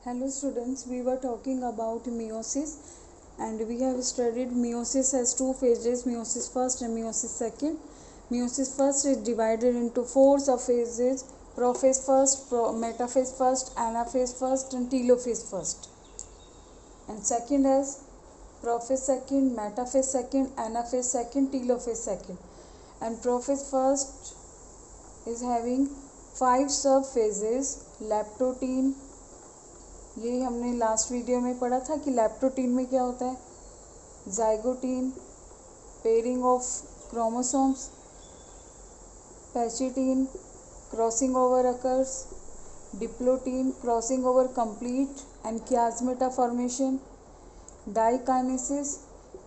Hello students, we were talking about meiosis and we have studied meiosis has two phases, meiosis first and meiosis second. Meiosis first is divided into four subphases: prophase first, metaphase first, anaphase first and telophase first. And second is prophase second, metaphase second, anaphase second, telophase second. And prophase first is having five subphases: लैप्टोटीन, ये हमने last video में पढ़ा था कि लैप्टोटीन में क्या होता है, zygotene, pairing of chromosomes, pachytene, crossing over occurs, diplotene, crossing over complete and chiasmata formation, diakinesis,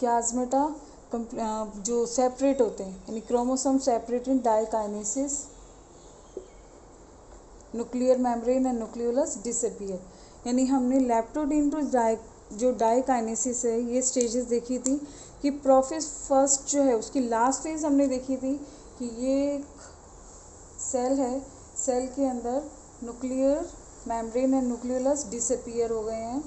chiasmata जो सेपरेट होते हैं यानी chromosome separate in diakinesis, nuclear membrane and nucleolus disappear. यानी हमने लैप्टोडीन टू जो डाइकाइनेसिस है ये स्टेजेस देखी थी कि प्रोफेज फर्स्ट जो है उसकी लास्ट फेज हमने देखी थी कि ये एक सेल है, सेल के अंदर nuclear membrane and nucleolus disappear हो गए हैं।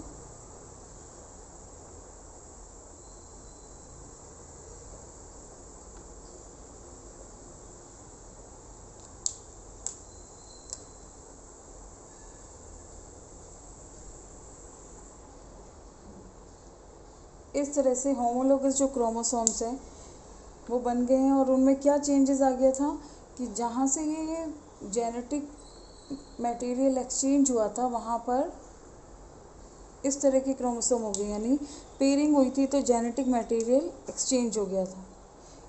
इस तरह से होमोलोगस जो क्रोमोसोम्स हैं वो बन गए हैं और उनमें क्या चेंजेस आ गया था कि जहाँ से ये जेनेटिक मटेरियल एक्सचेंज हुआ था वहाँ पर इस तरह के क्रोमोसोम हो गए, यानी पेयरिंग हुई थी तो जेनेटिक मटेरियल एक्सचेंज हो गया था।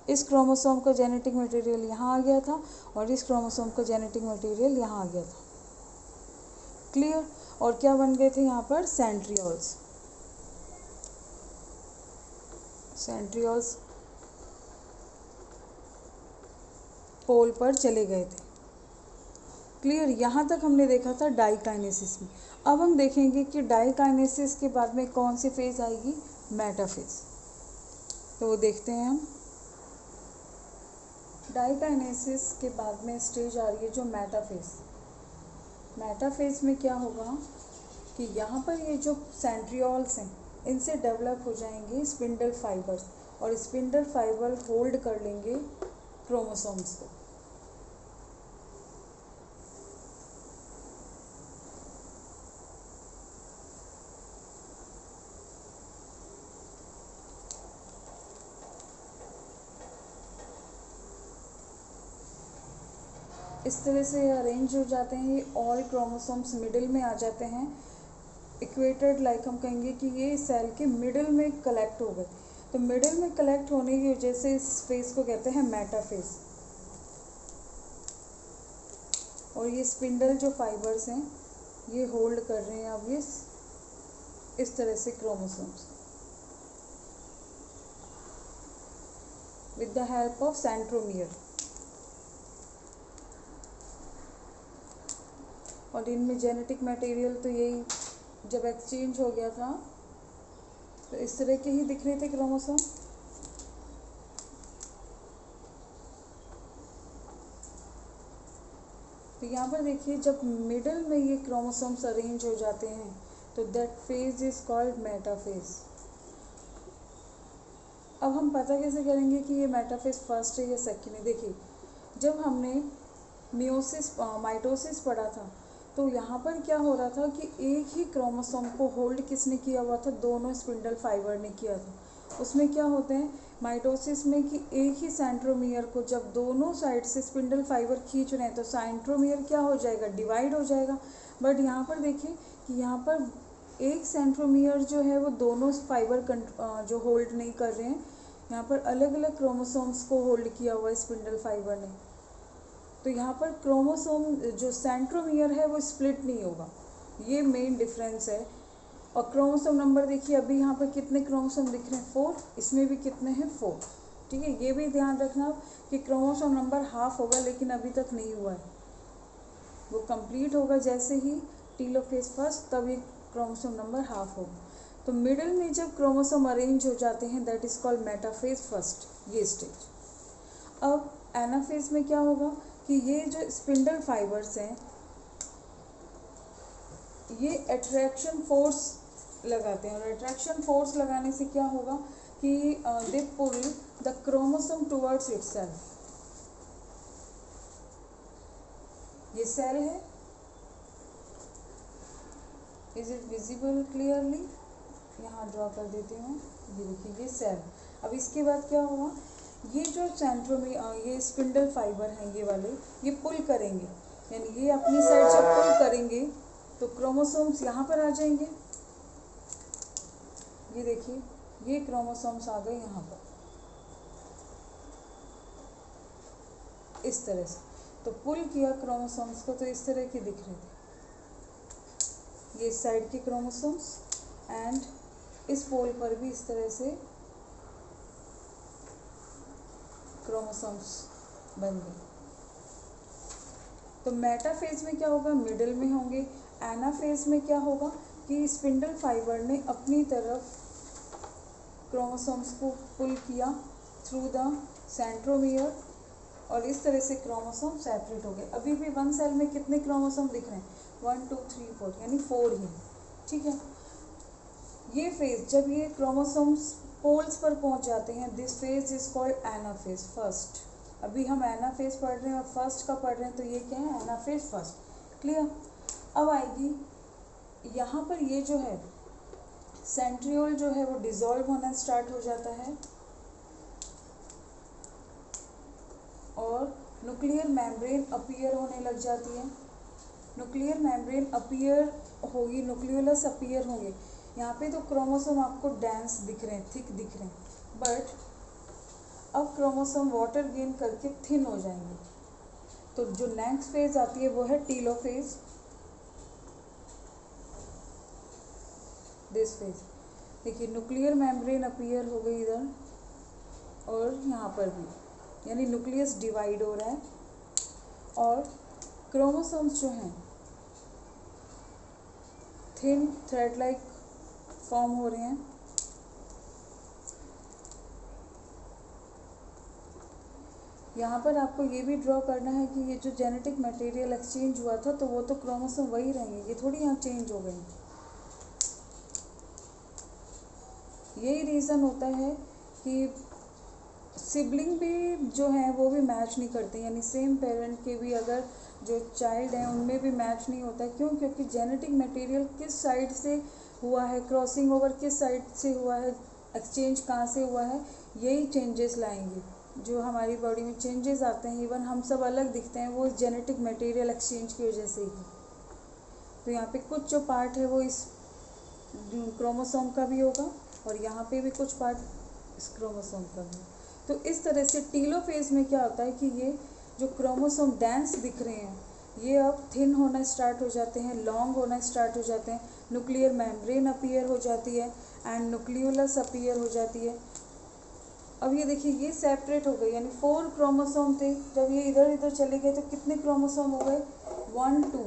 इस क्रोमोसोम का जेनेटिक मटेरियल यहाँ आ गया था और इस क्रोमोसोम का जेनेटिक मटेरियल यहाँ आ गया था। क्लियर? और क्या बन गए थे यहाँ पर, सेंट्रियोल्स। सेंट्रियोल्स पोल पर चले गए थे। क्लियर? यहाँ तक हमने देखा था डाइकाइनेसिस में। अब हम देखेंगे कि डाइकाइनेसिस के बाद में कौन सी फेज आएगी, मेटाफेज। तो वो देखते हैं हम। डाइकाइनेसिस के बाद में स्टेज आ रही है जो मेटाफेज। मेटाफेज में क्या होगा कि यहाँ पर ये जो सेंट्रियोल्स हैं इनसे डेवलप हो जाएंगे स्पिंडल फाइबर्स और स्पिंडल फाइबर होल्ड कर लेंगे क्रोमोसोम्स को। इस तरह से अरेंज हो जाते हैं ये ऑल क्रोमोसोम्स, मिडिल में आ जाते हैं। इक्वेटेड लाइक हम कहेंगे कि ये सेल के मिडिल में कलेक्ट हो गए। तो मिडिल में कलेक्ट होने की वजह से इस फेज को कहते हैं मेटाफेज। और ये स्पिंडल जो फाइबर्स हैं ये होल्ड कर रहे हैं अब इस तरह से chromosomes with the help of centromere. और इनमें जेनेटिक मटेरियल तो यही जब एक्सचेंज हो गया था तो इस तरह के ही दिख रहे थे क्रोमोसोम। तो यहाँ पर देखिए जब मिडल में ये क्रोमोसोम्स अरेंज हो जाते हैं तो that phase is called metaphase. अब हम पता कैसे करेंगे कि ये मेटाफेज फर्स्ट है या सेकेंड है। देखिए जब हमने माइटोसिस पढ़ा था तो यहाँ पर क्या हो रहा था कि एक ही क्रोमोसोम को होल्ड किसने किया हुआ था, दोनों स्पिंडल फाइबर ने किया था। उसमें क्या होते हैं माइटोसिस में कि एक ही सेंट्रोमियर को जब दोनों साइड से स्पिंडल फाइबर खींच रहे हैं तो सेंट्रोमियर क्या हो जाएगा, डिवाइड हो जाएगा। बट यहाँ पर देखिए कि यहाँ पर एक सेंट्रोमियर जो है वो दोनों फाइबर जो होल्ड नहीं कर रहे हैं, यहाँ पर अलग अलग क्रोमोसोम्स को होल्ड किया हुआ है स्पिंडल फाइबर ने। तो यहाँ पर क्रोमोसोम जो सेंट्रोमियर है वो स्प्लिट नहीं होगा, ये मेन डिफरेंस है। और क्रोमोसोम नंबर देखिए अभी यहाँ पर कितने क्रोमोसोम दिख रहे हैं, 4। इसमें भी कितने हैं, 4। ठीक है, ये भी ध्यान रखना कि क्रोमोसोम नंबर हाफ होगा लेकिन अभी तक नहीं हुआ है, वो कंप्लीट होगा जैसे ही टीलोफेज फर्स्ट तभी क्रोमोसोम नंबर हाफ होगा। तो मिडिल में जब क्रोमोसोम अरेंज हो जाते हैं that is called metaphase first, ये स्टेज। अब एनाफेज में क्या होगा कि ये जो स्पिंडल फाइबर्स हैं ये अट्रैक्शन फोर्स लगाते हैं, और अट्रैक्शन फोर्स लगाने से क्या होगा कि they pull the chromosome towards itself. ये सेल है, इज इट विजिबल क्लियरली? यहाँ ड्रॉ कर देती हूँ, ये देखिए ये सेल। अब इसके बाद क्या होगा, ये जो सेंट्रोमियर, ये स्पिंडल फाइबर हैं ये वाले, ये पुल करेंगे, यानी ये अपनी साइड से पुल करेंगे तो क्रोमोसोम्स यहाँ पर आ जाएंगे। ये देखिए ये क्रोमोसोम्स आ गए यहाँ पर इस तरह से, तो पुल किया क्रोमोसोम्स को, तो इस तरह के दिख रहे थे ये साइड के क्रोमोसोम्स, एंड इस पोल पर भी इस तरह से क्रोमोसोम्स बन गए। तो मेटाफेज में क्या होगा, मिडिल में होंगे। एनाफेज में क्या होगा कि स्पिंडल फाइबर ने अपनी तरफ क्रोमोसोम्स को पुल किया थ्रू द सेंट्रोमियर, और इस तरह से क्रोमोसोम सेपरेट हो गए। अभी भी वन सेल में कितने क्रोमोसोम दिख रहे हैं, 1 2 3 4, यानी 4 ही, ठीक है। ये फेज जब ये क्रोमोसोम्स पोल्स पर पहुंच जाते हैं, this phase is called anaphase first. अभी हम एनाफेज पढ़ रहे हैं और फर्स्ट का पढ़ रहे हैं, तो ये क्या है, एनाफेज फर्स्ट, क्लियर। अब आएगी यहाँ पर ये जो है सेंट्रियोल जो है वो डिसॉल्व होना स्टार्ट हो जाता है, और न्यूक्लियर मेम्ब्रेन अपीयर होने लग जाती है। न्यूक्लियर मेम्ब्रेन अपीयर होगी, न्यूक्लियोलस अपीयर होंगे। यहाँ पे तो क्रोमोसोम आपको डेंस दिख रहे हैं, थिक दिख रहे हैं, बट अब क्रोमोसोम वाटर गेन करके थिन हो जाएंगे। तो जो नेक्स्ट फेज आती है वो है टीलोफेज, दिस फेज। देखिए न्यूक्लियर मेम्ब्रेन अपीयर हो गई इधर, और यहाँ पर भी, यानी न्यूक्लियस डिवाइड हो रहा है, और क्रोमोसोम्स जो हैं थिन थ्रेड लाइक फॉर्म हो रहे हैं। यहाँ पर आपको ये भी ड्रॉ करना है कि ये जो जेनेटिक मटेरियल एक्सचेंज हुआ था, तो वो तो क्रोमोसोम वही रहेंगे, ये थोड़ी यहाँ चेंज हो गई। यही रीज़न होता है कि सिबलिंग भी जो हैं वो भी मैच नहीं करते, यानी सेम पेरेंट के भी अगर जो चाइल्ड हैं उनमें भी मैच नहीं होता। क्यों? क्योंकि जेनेटिक मटेरियल किस साइड से हुआ है, क्रॉसिंग ओवर किस साइड से हुआ है, एक्सचेंज कहाँ से हुआ है, यही चेंजेस लाएंगे। जो हमारी बॉडी में चेंजेस आते हैं, इवन हम सब अलग दिखते हैं, वो जेनेटिक मटेरियल एक्सचेंज की वजह से ही। तो यहाँ पे कुछ जो पार्ट है वो इस क्रोमोसोम का भी होगा, और यहाँ पे भी कुछ पार्ट इस क्रोमोसोम का भी। तो इस तरह से टीलोफेज में क्या होता है कि ये जो क्रोमोसोम डेंस दिख रहे हैं, ये अब थिन होना स्टार्ट हो जाते हैं, लॉन्ग होना स्टार्ट हो जाते हैं, न्यूक्लियर मेम्ब्रेन अपीयर हो जाती है, एंड न्यूक्लियोलस अपीयर हो जाती है। अब ये देखिए ये सेपरेट हो गए, यानी 4 क्रोमोसोम थे, जब ये इधर इधर चले गए तो कितने क्रोमोसोम हो गए, 1 2,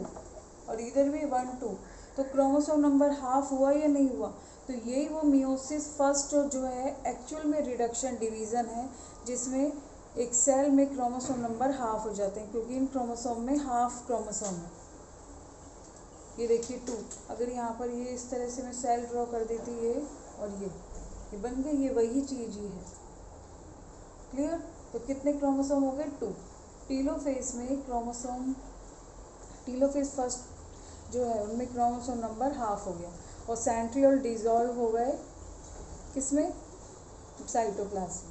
और इधर भी 1 2। तो क्रोमोसोम नंबर हाफ हुआ या नहीं हुआ? तो यही वो मियोसिस फर्स्ट जो है एक्चुअल में रिडक्शन डिवीज़न है, जिसमें एक सेल में क्रोमोसोम नंबर हाफ हो जाते हैं, क्योंकि इन क्रोमोसोम में हाफ क्रोमोसोम है। ये देखिए 2, अगर यहाँ पर ये इस तरह से मैं सेल ड्रॉ कर देती ये, और ये बन गई, ये वही चीज़ ही है, क्लियर। तो कितने क्रोमोसोम हो गए, 2। टीलोफेज में क्रोमोसोम, टीलोफेज फर्स्ट जो है उनमें क्रोमोसोम नंबर हाफ हो गया, और सेंट्रियोल डिसॉल्व हो गए किसमें, साइटोप्लाज्म।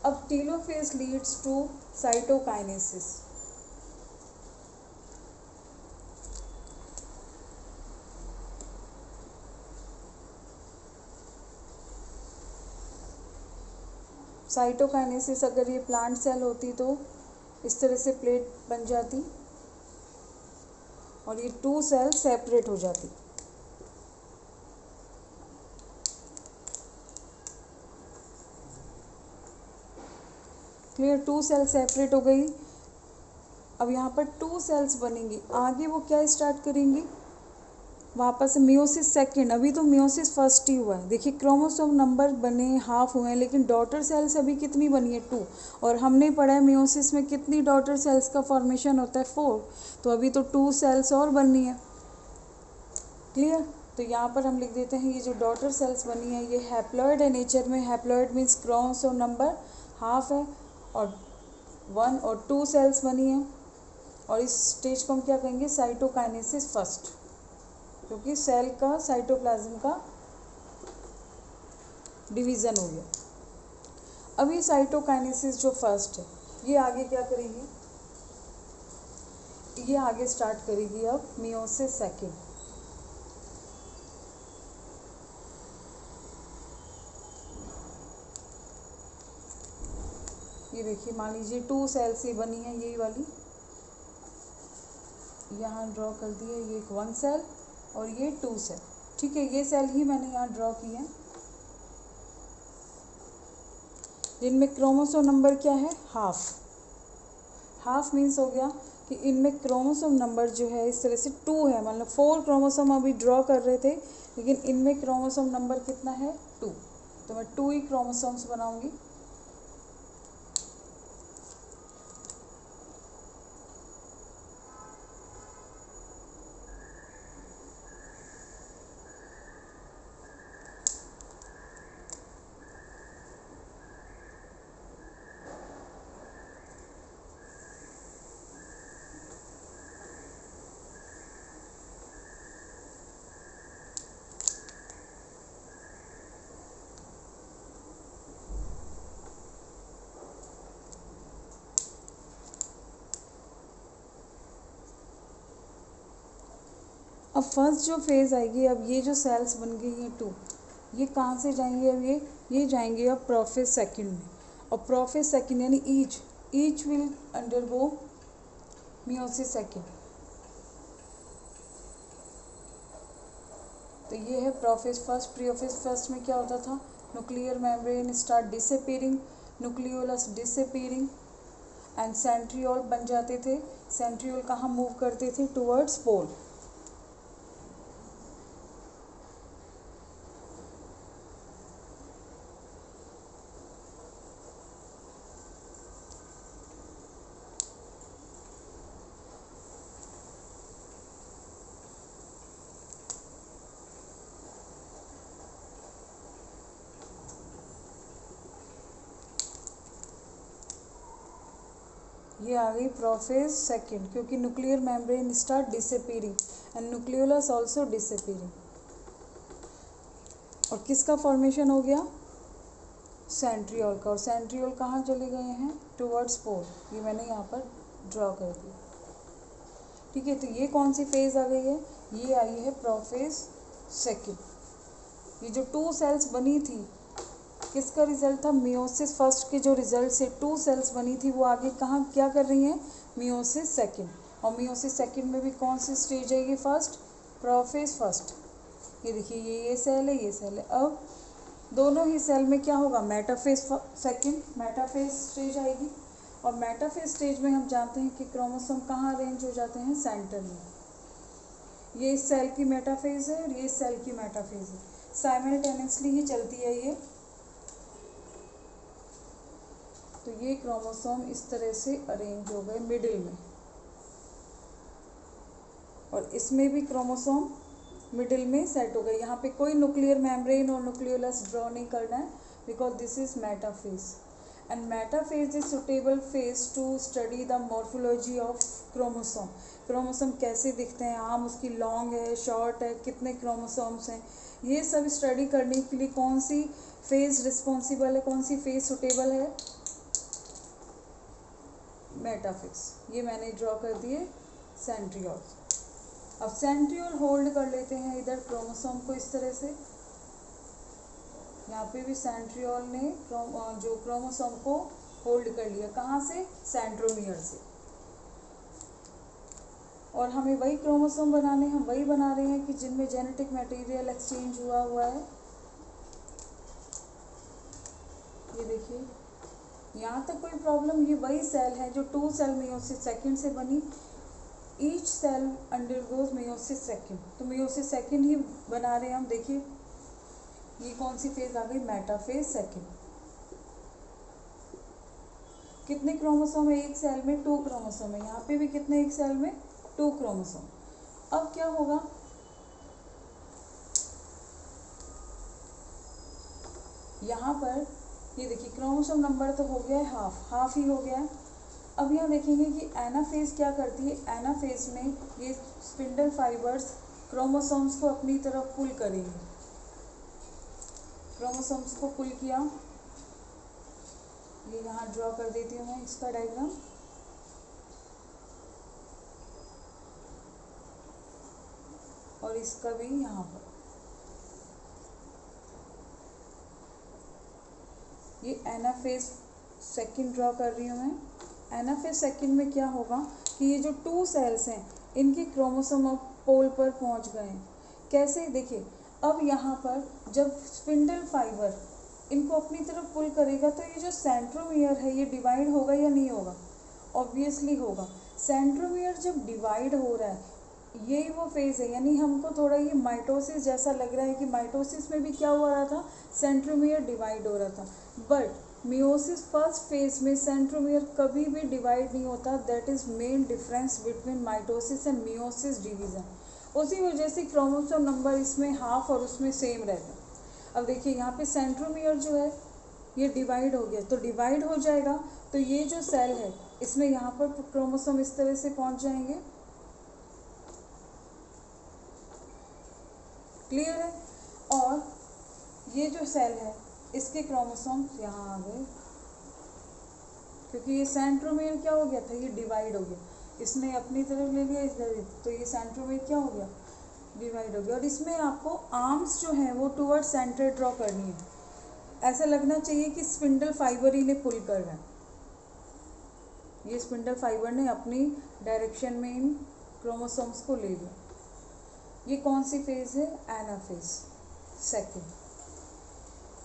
अब telophase leads to cytokinesis. Cytokinesis, अगर ये प्लांट सेल होती तो इस तरह से प्लेट बन जाती, और ये 2 सेल सेपरेट हो जाती। क्लियर, 2 सेल सेपरेट हो गई। अब यहाँ पर 2 सेल्स बनेंगी, आगे वो क्या स्टार्ट करेंगी, वापस मियोसिस सेकंड। अभी तो मियोसिस फर्स्ट ही हुआ है। देखिए क्रोमोसोम नंबर बने हाफ हुए हैं, लेकिन डॉटर सेल्स अभी कितनी बनी है, 2। और हमने पढ़ा है मियोसिस में कितनी डॉटर सेल्स का फॉर्मेशन होता है, 4। तो अभी तो 2 सेल्स और बननी है। क्लियर। तो यहाँ पर हम लिख देते हैं ये जो डॉटर सेल्स बनी है ये हैप्लॉइड है नेचर में। Haploid means chromosome number half है, और 1 और 2 सेल्स बनी है। और इस स्टेज को हम क्या कहेंगे, साइटोकाइनेसिस फर्स्ट, क्योंकि सेल का साइटोप्लाज्म का डिवीज़न हो गया। अब ये साइटोकाइनेसिस जो फर्स्ट है ये आगे क्या करेगी, ये आगे स्टार्ट करेगी अब मियोसिस सेकंड। ये देखिए, मान लीजिए 2 सेल से बनी है यही वाली, यहाँ ड्रॉ कर दी है, ये एक 1 सेल और ये 2 सेल। ठीक है, ये सेल ही मैंने यहाँ ड्रॉ की है, जिनमें क्रोमोसोम नंबर क्या है, हाफ। हाफ मीन्स हो गया कि इनमें क्रोमोसोम नंबर जो है इस तरह से 2 है, मतलब 4 क्रोमोसोम अभी ड्रॉ कर रहे थे, लेकिन इनमें क्रोमोसोम नंबर कितना है, 2। तो मैं 2 ही क्रोमोसोम्स बनाऊंगी। अब फर्स्ट जो फेज़ आएगी, अब ये जो सेल्स बन गई हैं 2, ये कहाँ से जाएंगे, अब ये जाएंगे अब प्रोफेज सेकंड में। और प्रोफेज सेकंड यानी each will undergo meiosis second. तो ये है प्रोफेज फर्स्ट। प्रोफेज फर्स्ट में क्या होता था, nuclear membrane start disappearing, nucleolus disappearing and centriole बन जाते थे। सेंट्रियोल कहाँ मूव करते थे, टुवर्ड्स पोल। ये आ गई प्रोफेज सेकंड, क्योंकि nuclear membrane start disappearing and nucleolus also disappearing. और किसका फॉर्मेशन हो गया, सेंट्रियोल का। और सेंट्रियोल कहाँ चले गए हैं, टुवर्ड्स पोल। ये मैंने यहाँ पर ड्रॉ कर दिया। ठीक है, तो ये कौन सी फेज़ आ गई है, ये आई है प्रोफेज सेकंड। ये जो 2 सेल्स बनी थी किसका रिजल्ट था, मियोसिस फर्स्ट के जो रिजल्ट से 2 सेल्स बनी थी, वो आगे कहाँ क्या कर रही हैं, मियोसिस सेकंड। और मियोसिस सेकंड में भी कौन सी स्टेज आएगी, फर्स्ट, प्रोफेज फर्स्ट। ये देखिए, ये सेल है, ये सेल है। अब दोनों ही सेल में क्या होगा, मेटाफेज सेकंड, मेटाफेज स्टेज आएगी। और मेटाफेज स्टेज में हम जानते हैं कि क्रोमोसोम कहाँ अरेंज हो जाते हैं, सेंटर में। ये इस सेल की मेटाफेज है और ये इस सेल की मेटाफेज है, साइमल्टेनियसली ही चलती है ये। तो ये क्रोमोसोम इस तरह से अरेंज हो गए मिडिल में, और इसमें भी क्रोमोसोम मिडिल में सेट हो गए। यहाँ पे कोई न्यूक्लियर मेम्ब्रेन और न्यूक्लियोलस ड्रॉ नहीं करना है, because this is metaphase. And metaphase is suitable phase two study the morphology of chromosome. Chromosome कैसे दिखते हैं, आर्म उसकी लॉन्ग है, शॉर्ट है, कितने क्रोमोसोम्स हैं, ये सब स्टडी करने के लिए कौन सी फेज रिस्पॉन्सिबल है, कौन सी फेज सुटेबल है, मेटाफेज। ये मैंने ड्रॉ कर दिए सेंट्रियोल। अब सेंट्रियोल होल्ड कर लेते हैं इधर क्रोमोसोम को इस तरह से। यहाँ पे भी सेंट्रियोल ने जो क्रोमोसोम को होल्ड कर लिया, कहाँ से, सेंट्रोमियर से। और हमें वही क्रोमोसोम बनाने, हम वही बना रहे हैं कि जिनमें जेनेटिक मटेरियल एक्सचेंज हुआ है। ये देखिए, यहाँ तक कोई प्रॉब्लम, ये वही सेल है जो 2 सेल मियोसिस सेकंड से बनी। Each cell undergoes meiosis second, तो मियोसिस सेकंड ही बना रहे हैं हम। देखिए, ये कौन सी फेज आ गई, मेटाफेज सेकंड। कितने क्रोमोसोम है एक सेल में, 2 क्रोमोसोम है। यहाँ पे भी कितने एक सेल में, 2 क्रोमोसोम। अब क्या होगा, यहाँ पर ये देखिए क्रोमोसोम नंबर तो हो गया है हाफ ही हो गया है। अब यहाँ देखेंगे कि एनाफेज क्या करती है। एनाफेज में ये स्पिंडल फाइबर्स क्रोमोसोम्स को अपनी तरफ पुल करेंगे। क्रोमोसोम्स को पुल किया, ये यहाँ ड्रॉ कर देती हूँ मैं इसका डायग्राम। और इसका भी यहाँ पर ये एनाफेज सेकंड ड्रॉ कर रही हूँ मैं। एनाफेज सेकंड में क्या होगा कि ये जो 2 सेल्स हैं इनके क्रोमोसोम अब पोल पर पहुँच गए हैं। कैसे, देखिए अब यहाँ पर जब स्पिंडल फाइबर इनको अपनी तरफ पुल करेगा तो ये जो सेंट्रोमियर है ये डिवाइड होगा या नहीं होगा? ऑब्वियसली होगा। सेंट्रोमियर जब डिवाइड हो रहा है यही वो फेज़ है, यानी हमको थोड़ा ये माइटोसिस जैसा लग रहा है कि माइटोसिस में भी क्या हो रहा था, सेंट्रोमियर डिवाइड हो रहा था। बट मियोसिस फर्स्ट फेज में सेंट्रोमियर कभी भी डिवाइड नहीं होता। That is main difference between mitosis and meiosis division. उसी वजह से क्रोमोसोम नंबर इसमें हाफ और उसमें सेम रहता है। अब देखिए यहाँ पे सेंट्रोमियर जो है ये डिवाइड हो गया, तो डिवाइड हो जाएगा तो ये जो सेल है इसमें यहाँ पर क्रोमोसोम इस तरह से पहुँच जाएंगे। क्लियर है? और ये जो सेल है इसके क्रोमोसोम्स यहाँ आ गए, क्योंकि ये सेंट्रोमियर क्या हो गया था, ये डिवाइड हो गया। इसने अपनी तरफ ले लिया इधर, तो ये सेंट्रोमियर क्या हो गया, डिवाइड हो गया। और इसमें आपको आर्म्स जो हैं वो टुवर्ड सेंटर ड्रॉ करनी है। ऐसा लगना चाहिए कि स्पिंडल फाइबर ही ने पुल कर रहा है। ये स्पिंडल फाइबर ने अपनी डायरेक्शन में इन क्रोमोसोम्स को ले लिया। ये कौन सी फेज है, एनाफेज सेकंड।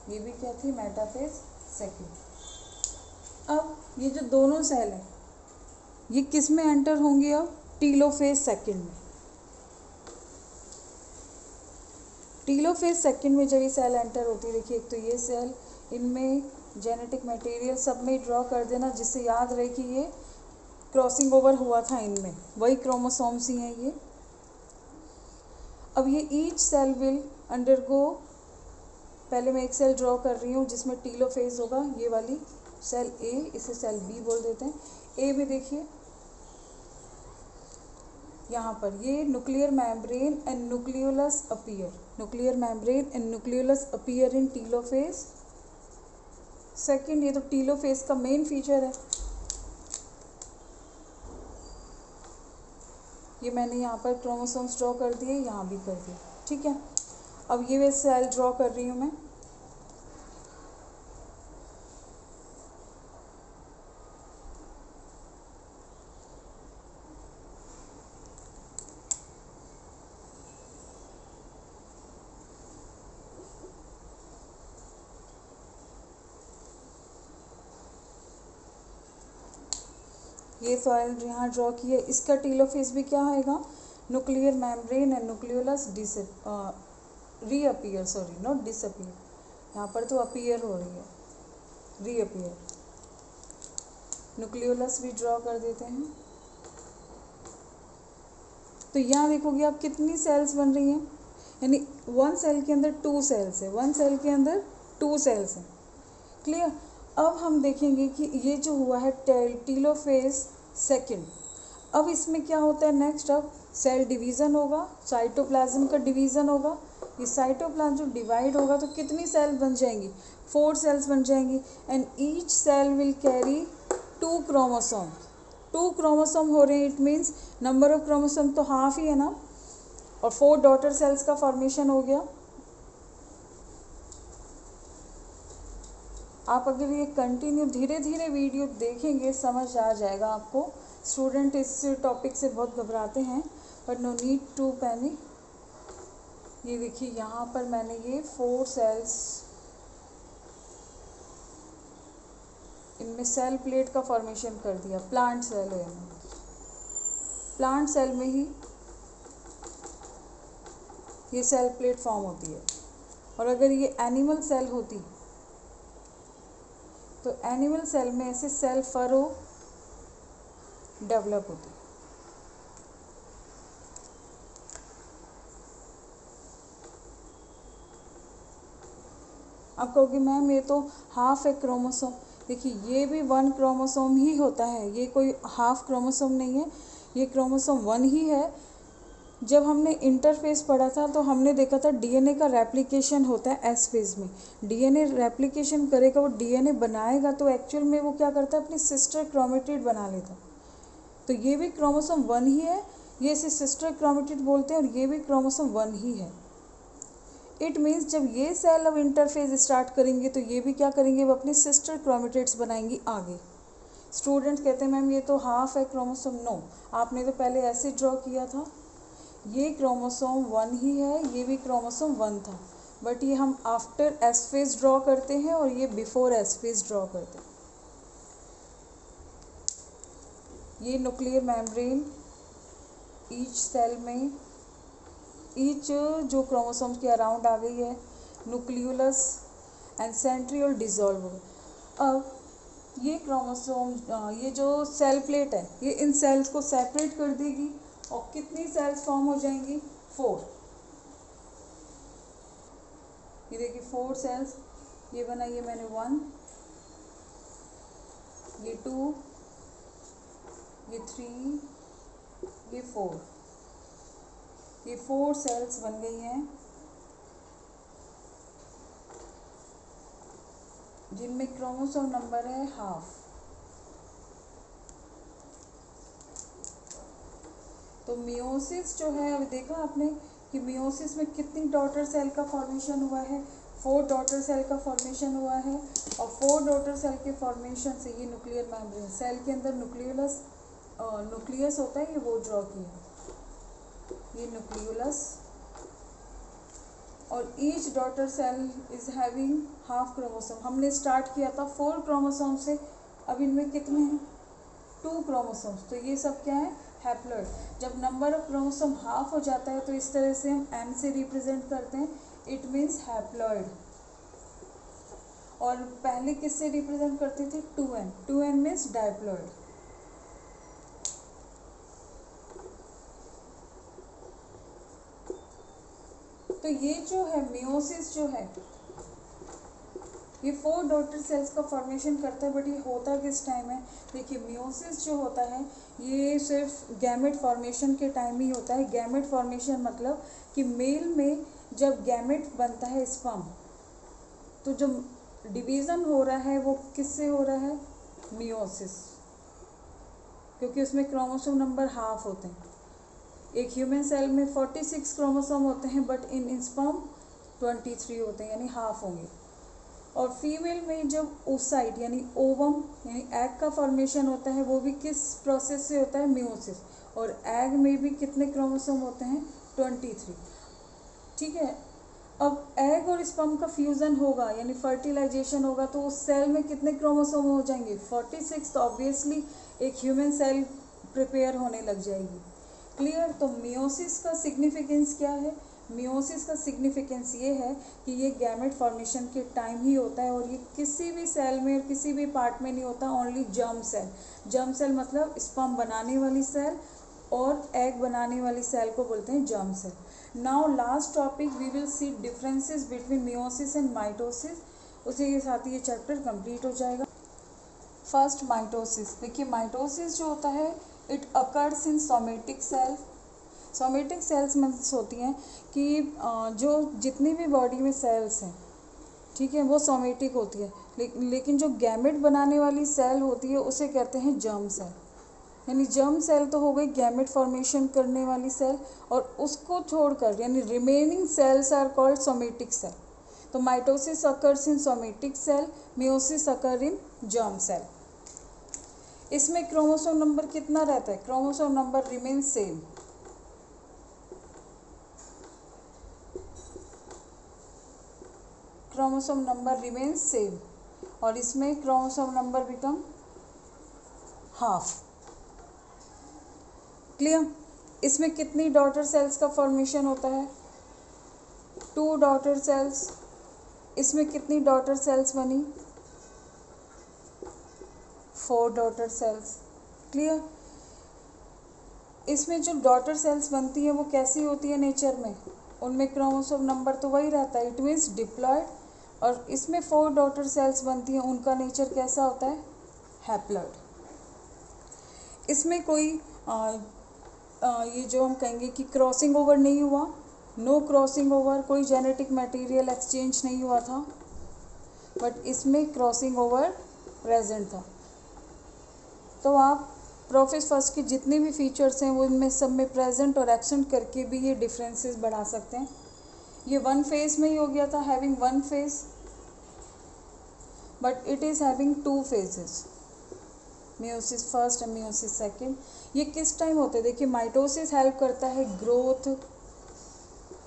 ये भी क्या थी, मेटाफेज सेकंड। अब ये जो दोनों सेल हैं ये किस में एंटर होंगे, अब टीलोफेज सेकंड में। टीलोफेज सेकंड में जब ये सेल एंटर होती है, देखिए एक तो ये सेल, इनमें जेनेटिक मटेरियल सब में ड्रॉ कर देना जिससे याद रहे कि ये क्रॉसिंग ओवर हुआ था इनमें, वही क्रोमोसोम्स ही हैं ये। अब ये ईच सेल विल अंडरगो, पहले मैं एक सेल ड्रॉ कर रही हूँ जिसमें टीलोफेज होगा, ये वाली सेल ए, इसे सेल बी बोल देते हैं। ए में देखिए यहाँ पर ये nuclear membrane and nucleolus appear, nuclear membrane and nucleolus appear in telophase second. ये तो टीलोफेज का मेन फीचर है। ये मैंने यहाँ पर क्रोमोसोम्स ड्रॉ कर दिए, यहाँ भी कर दिए, ठीक है। अब ये वे सेल ड्रॉ कर रही हूँ मैं। ये सॉइल यहाँ ड्रॉ किया, इसका टीलोफेज भी क्या आएगा, nuclear membrane and nucleolus reappear, sorry not disappear, यहाँ पर तो अपीयर हो रही है, रीअपीयर। न्यूक्लियोलस भी ड्रॉ कर देते हैं। तो यहाँ देखोगे आप कितनी सेल्स बन रही हैं, यानी 1 सेल के अंदर 2 सेल्स है, 1 सेल के अंदर 2 सेल्स हैं। क्लियर? अब हम देखेंगे कि ये जो हुआ है टीलोफेज सेकंड, अब इसमें क्या होता है नेक्स्ट, अब सेल डिवीज़न होगा, साइटोप्लाज्म का डिवीज़न होगा। ये साइटोप्लाज्म जो डिवाइड होगा तो कितनी सेल बन जाएंगी, 4 सेल्स बन जाएंगी। And each cell will carry 2 chromosome. 2 chromosome हो रहे हैं, it means number of chromosome तो हाफ ही है ना, और 4 डॉटर सेल्स का फॉर्मेशन हो गया। आप अगर ये कंटिन्यू धीरे धीरे वीडियो देखेंगे समझ आ जाएगा आपको। स्टूडेंट इस टॉपिक से बहुत घबराते हैं, but no need to panic. ये देखिए यहाँ पर मैंने ये 4 सेल्स, इनमें सेल प्लेट का फॉर्मेशन कर दिया। प्लांट सेल है, प्लांट सेल में ही ये सेल प्लेट फॉर्म होती है। और अगर ये एनिमल सेल होती तो एनिमल सेल में ऐसे सेल फरो डेवलप होती। आप कहोगे मैम ये तो हाफ है क्रोमोसोम। देखिए ये भी 1 क्रोमोसोम ही होता है, ये कोई हाफ क्रोमोसोम नहीं है, ये क्रोमोसोम 1 ही है। जब हमने इंटरफेस पढ़ा था तो हमने देखा था डीएनए का रेप्लिकेशन होता है एस फेज में। डीएनए रेप्लिकेशन करेगा, वो डीएनए बनाएगा तो एक्चुअल में वो क्या करता है, अपनी सिस्टर क्रोमेटिड बना लेता। तो ये भी क्रोमोसोम 1 ही है, ये इसे सिस्टर क्रोमेटिड बोलते हैं, और ये भी क्रोमोसोम 1 ही है। इट मीन्स जब ये सेल अब इंटरफेज स्टार्ट करेंगे तो ये भी क्या करेंगे, वो अपनी सिस्टर क्रोमेटिड्स बनाएंगी आगे। स्टूडेंट्स कहते हैं मैम ये तो हाफ है क्रोमोसोम। नो, आपने तो पहले ऐसे ड्रॉ किया था, ये क्रोमोसोम 1 ही है, ये भी क्रोमोसोम 1 था, बट ये हम आफ्टर एस फेज ड्रॉ करते हैं और ये बिफोर एस फेज ड्रॉ करते हैं। ये न्यूक्लियर मेम्ब्रेन ईच सेल में, ईच जो क्रोमोसोम्स के अराउंड आ गई है, न्यूक्लियोलस एंड सेंट्रियोल डिसॉल्व हो गए। अब ये क्रोमोसोम, ये जो सेल प्लेट है, ये इन सेल्स को सेपरेट कर देगी और कितनी सेल्स फॉर्म हो जाएंगी, 4। ये देखिए 4 सेल्स, ये बनाइए मैंने 1, ये 2, ये 3, ये 4, ये 4 सेल्स बन गई हैं, जिनमें क्रोमोसोम नंबर है हाफ। तो मियोसिस जो है, अभी देखा आपने कि मियोसिस में कितनी डॉटर सेल का फॉर्मेशन हुआ है, 4 डॉटर सेल का फॉर्मेशन हुआ है, और 4 डॉटर सेल के फॉर्मेशन से ये न्यूक्लियर मेम्ब्रेन, सेल के अंदर न्यूक्लियस होता है, ये वो ड्रॉ किया, ये न्यूक्लियोलस, और each daughter cell is having half chromosome. हमने स्टार्ट किया था 4 क्रोमोसोम से, अब इनमें कितने हैं, 2 क्रोमोसोम्स। तो ये सब क्या है, हैप्लॉइड। जब नंबर ऑफ क्रोमोसोम हाफ हो जाता है तो इस तरह से हम एन से रिप्रेजेंट करते हैं, इट मीन्स हैप्लॉइड। और पहले किससे रिप्रेजेंट करते थे, 2n, 2n मीन्स डायप्लॉइड। तो ये जो है मियोसिस जो है, ये 4 डॉटर सेल्स का फॉर्मेशन करता है, बट ये होता किस टाइम है, देखिए मियोसिस जो होता है ये सिर्फ गैमेट फॉर्मेशन के टाइम ही होता है। गैमेट फॉर्मेशन मतलब कि मेल में जब गैमेट बनता है स्पर्म, तो जो डिवीज़न हो रहा है वो किससे हो रहा है, मियोसिस, क्योंकि उसमें क्रोमोसोम नंबर हाफ होते हैं। एक ह्यूमन सेल में 46 क्रोमोसोम होते हैं, बट इन स्पर्म 23 होते हैं, यानी हाफ होंगे। और फीमेल में जब ओसाइट यानी ओवम यानी एग का फॉर्मेशन होता है, वो भी किस प्रोसेस से होता है, मियोसिस। और एग में भी कितने क्रोमोसोम होते हैं, 23। ठीक है। अब एग और स्पर्म का फ्यूज़न होगा यानी फर्टिलाइजेशन होगा, तो उस सेल में कितने क्रोमोसोम हो जाएंगे, 46। तो ऑब्वियसली एक ह्यूमन सेल प्रिपेयर होने लग जाएगी। क्लियर। तो मियोसिस का सिग्निफिकेंस क्या है, मियोसिस का सिग्निफिकेंस ये है कि ये गैमेट फॉर्मेशन के टाइम ही होता है, और ये किसी भी सेल में और किसी भी पार्ट में नहीं होता, only germ cell. Germ cell मतलब स्पर्म बनाने वाली सेल और एग बनाने वाली सेल को बोलते हैं germ cell. Now last topic we will see differences between meiosis and mitosis. उसी के साथ ये चैप्टर कंप्लीट हो जाएगा। First mitosis. देखिए माइटोसिस जो होता है it occurs in somatic cells. Somatic cells means होती हैं कि जो जितनी भी बॉडी में सेल्स हैं, ठीक है, वो सोमेटिक होती है, लेकिन जो गैमेट बनाने वाली सेल होती है उसे कहते हैं जर्म सेल। यानी जर्म सेल तो हो गई गैमेट फॉर्मेशन करने वाली सेल, और उसको छोड़कर यानी remaining cells are called somatic cell. तो mitosis occurs in somatic cell, meiosis occur in germ cell. इसमें क्रोमोसोम नंबर कितना रहता है, chromosome number remain same. Chromosome number remain same, और इसमें chromosome number become half. Clear. इसमें कितनी daughter cells का फॉर्मेशन होता है, 2 डॉटर सेल्स। इसमें कितनी डॉटर सेल्स बनी, 4 डॉटर सेल्स। क्लियर। इसमें जो डॉटर सेल्स बनती है वो कैसी होती है नेचर में, उनमें क्रोमोसोम नंबर तो वही रहता है, इट मीन्स डिप्लॉयड, और इसमें 4 डॉटर सेल्स बनती हैं, उनका नेचर कैसा होता है, हैप्लॉइड। इसमें कोई ये जो हम कहेंगे कि क्रॉसिंग ओवर नहीं हुआ, नो क्रॉसिंग ओवर, कोई जेनेटिक मटेरियल एक्सचेंज नहीं हुआ था, बट इसमें क्रॉसिंग ओवर प्रेजेंट था। तो आप प्रोफेस फर्स्ट के जितने भी फीचर्स हैं वो इनमें सब में प्रेजेंट और एब्सेंट करके भी ये डिफरेंसेस बढ़ा सकते हैं। ये 1 फेज में ही हो गया था, having 1 phase, but it is having 2 phases, meiosis first and meiosis second. ये किस टाइम होते हैं, देखिए माइटोसिस हेल्प करता है ग्रोथ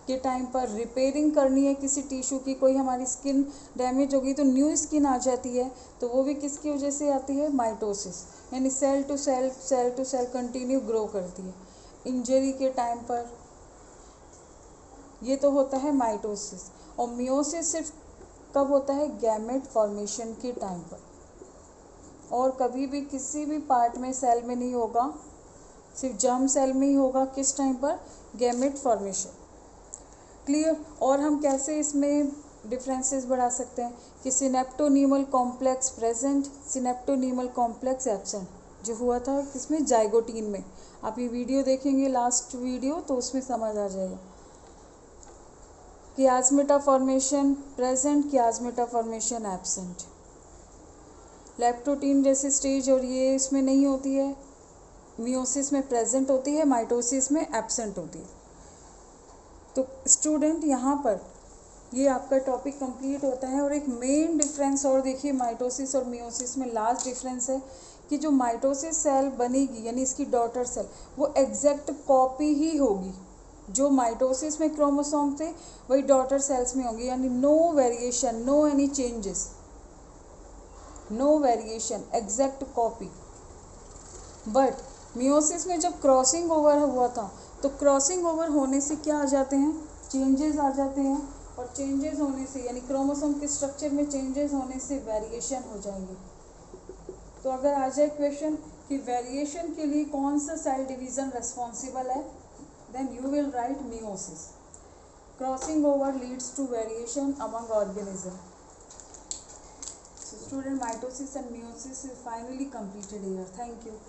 के टाइम पर, रिपेयरिंग करनी है किसी टिश्यू की, कोई हमारी स्किन डैमेज होगी तो न्यू स्किन आ जाती है, तो वो भी किसकी वजह से आती है, माइटोसिस, यानी cell to cell continue grow करती है। इंजरी के टाइम पर ये तो होता है माइटोसिस। और मियोसिस सिर्फ कब होता है, गैमेट फॉर्मेशन के टाइम पर, और कभी भी किसी भी पार्ट में सेल में नहीं होगा, सिर्फ जर्म सेल में ही होगा, किस टाइम पर, गैमेट फॉर्मेशन। क्लियर। और हम कैसे इसमें डिफरेंसेस बढ़ा सकते हैं कि सिनेप्टोनीमल कॉम्प्लेक्स प्रेजेंट, सिनेप्टोनीमल कॉम्प्लेक्स एब्सेंट, जो हुआ था किसमें, जाइगोटीन में। आप ये वीडियो देखेंगे लास्ट वीडियो तो उसमें समझ आ जाएगा। Chiasmata formation present, chiasmata formation absent. Leptotene जैसी स्टेज और ये इसमें नहीं होती है, मियोसिस में प्रेजेंट होती है, माइटोसिस में एब्सेंट होती है। तो स्टूडेंट यहाँ पर ये आपका टॉपिक कंप्लीट होता है। और एक मेन डिफरेंस और देखिए माइटोसिस और मियोसिस में, लास्ट डिफरेंस है कि जो माइटोसिस सेल बनेगी यानी इसकी डॉटर सेल, वो एग्जैक्ट कॉपी ही होगी, जो माइटोसिस में क्रोमोसोम थे वही डॉटर सेल्स में होंगी, यानी no variation, no any changes, no variation, exact copy. But meiosis में जब क्रॉसिंग ओवर हुआ था तो क्रॉसिंग ओवर होने से क्या आ जाते हैं, चेंजेस आ जाते हैं, और चेंजेस होने से यानी क्रोमोसोम के स्ट्रक्चर में चेंजेस होने से वेरिएशन हो जाएंगे। तो अगर आ जाए क्वेश्चन कि वेरिएशन के लिए कौन सा सेल डिवीज़न रेस्पॉन्सिबल है, then you will write meiosis. Crossing over leads to variation among organism. So student, mitosis and meiosis is finally completed here. Thank you.